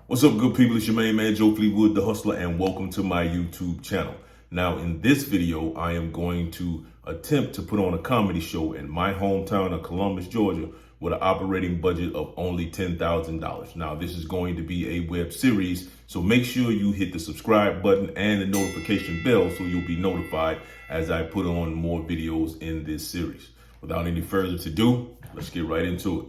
What's up, good people? It's your main man, Joe Fleetwood, the hustler, and welcome to my YouTube channel. Now, in this video, I am going to attempt to put on a comedy show in my hometown of Columbus, Georgia, with an operating budget of only $10,000. Now, this is going to be a web series, so make sure you hit the subscribe button and the notification bell so you'll be notified as I put on more videos in this series. Without any further ado, let's get right into it.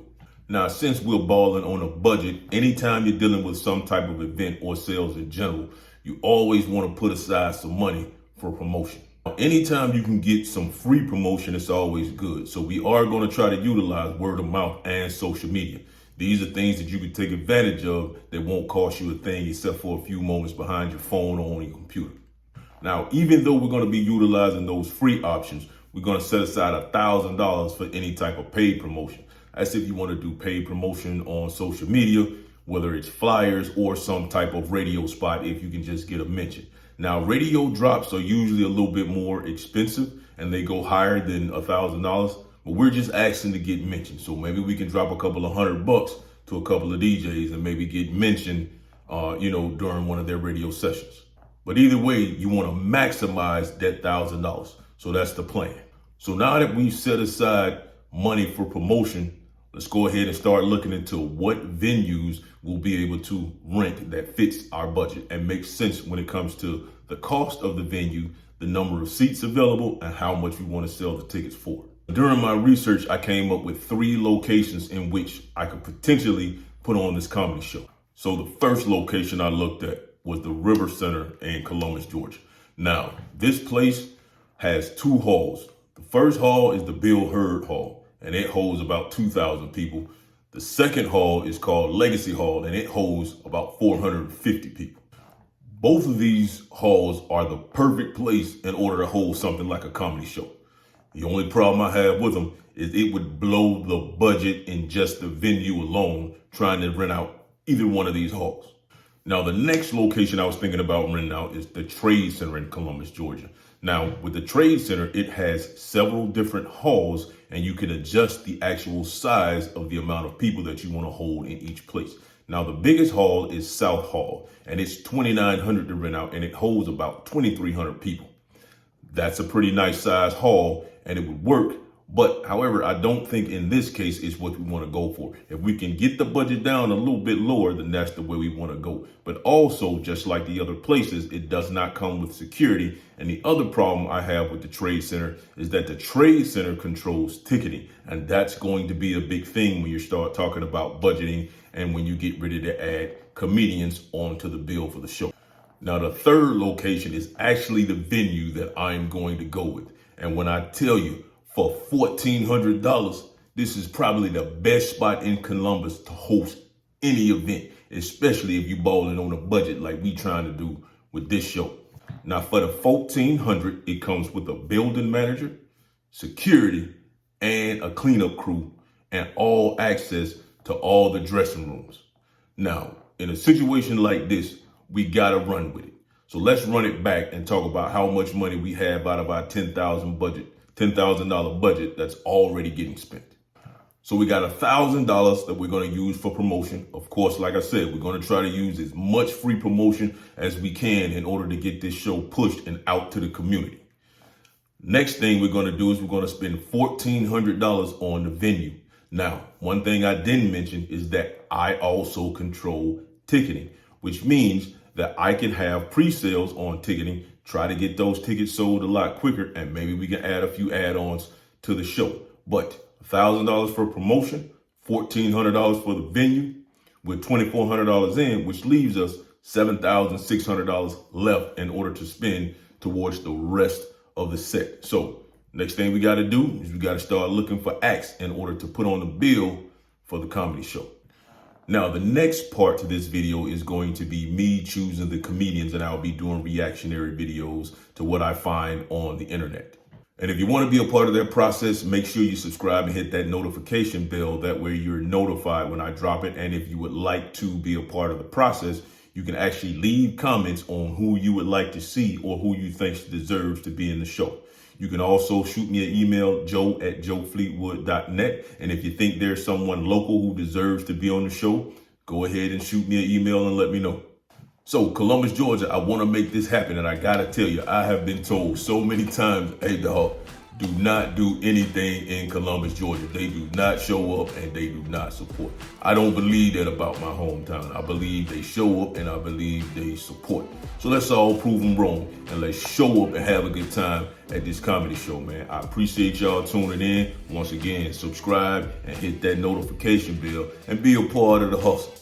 Now, since we're balling on a budget, anytime you're dealing with some type of event or sales in general, you always want to put aside some money for promotion. Anytime you can get some free promotion, it's always good. So we are going to try to utilize word of mouth and social media. These are things that you can take advantage of that won't cost you a thing except for a few moments behind your phone or on your computer. Now, even though we're going to be utilizing those free options, we're going to set aside $1,000 for any type of paid promotion. That's if you want to do paid promotion on social media, whether it's flyers or some type of radio spot, if you can just get a mention. Now, radio drops are usually a little bit more expensive and they go higher than $1,000, but we're just asking to get mentioned. So maybe we can drop a couple of $100 to a couple of DJs and maybe get mentioned, during one of their radio sessions. But either way, you want to maximize that $1,000. So that's the plan. So now that we've set aside money for promotion, let's go ahead and start looking into what venues we'll be able to rent that fits our budget and makes sense when it comes to the cost of the venue, the number of seats available, and how much we want to sell the tickets for. During my research, I came up with 3 locations in which I could potentially put on this comedy show. So the first location I looked at was the River Center in Columbus, Georgia. Now, this place has 2 halls. The first hall is the Bill Hurd Hall, and it holds about 2,000 people. The second hall is called Legacy Hall, and it holds about 450 people. Both of these halls are the perfect place in order to hold something like a comedy show. The only problem I have with them is it would blow the budget in just the venue alone trying to rent out either one of these halls. Now, the next location I was thinking about renting out is the Trade Center in Columbus, Georgia. Now, with the Trade Center, it has several different halls, and you can adjust the actual size of the amount of people that you want to hold in each place. Now, the biggest hall is South Hall, and it's 2,900 to rent out, and it holds about 2,300 people. That's a pretty nice size hall, and it would work. But however, I don't think in this case is what we want to go for. If we can get the budget down a little bit lower, then that's the way we want to go. But also, just like the other places, it does not come with security. And the other problem I have with the Trade Center is that the Trade Center controls ticketing. And that's going to be a big thing when you start talking about budgeting and when you get ready to add comedians onto the bill for the show. Now, the third location is actually the venue that I'm going to go with. And when I tell you, for $1,400, this is probably the best spot in Columbus to host any event, especially if you're balling on a budget like we trying to do with this show. Now, for the $1,400, it comes with a building manager, security, and a cleanup crew, and all access to all the dressing rooms. Now, in a situation like this, we gotta run with it. So let's run it back and talk about how much money we have out of our $10,000 budget that's already getting spent. So we got $1,000 that we're going to use for promotion. Of course, like I said, we're going to try to use as much free promotion as we can in order to get this show pushed and out to the community. Next thing we're going to do is we're going to spend $1,400 on the venue. Now, one thing I didn't mention is that I also control ticketing, which means that I can have pre-sales on ticketing, try to get those tickets sold a lot quicker, and maybe we can add a few add-ons to the show. But $1,000 for promotion, $1,400 for the venue, with $2,400 in, which leaves us $7,600 left in order to spend towards the rest of the set. So next thing we got to do is we got to start looking for acts in order to put on the bill for the comedy show. Now, the next part to this video is going to be me choosing the comedians, and I'll be doing reactionary videos to what I find on the internet. And if you want to be a part of that process, make sure you subscribe and hit that notification bell. That way you're notified when I drop it. And if you would like to be a part of the process, you can actually leave comments on who you would like to see or who you think deserves to be in the show. You can also shoot me an email, joe@joefleetwood.net. And if you think there's someone local who deserves to be on the show, go ahead and shoot me an email and let me know. So Columbus, Georgia, I want to make this happen. And I got to tell you, I have been told so many times, hey, dog, do not do anything in Columbus, Georgia. They do not show up and they do not support. I don't believe that about my hometown. I believe they show up and I believe they support. So let's all prove them wrong and let's show up and have a good time at this comedy show, man. I appreciate y'all tuning in. Once again, subscribe and hit that notification bell and be a part of the hustle.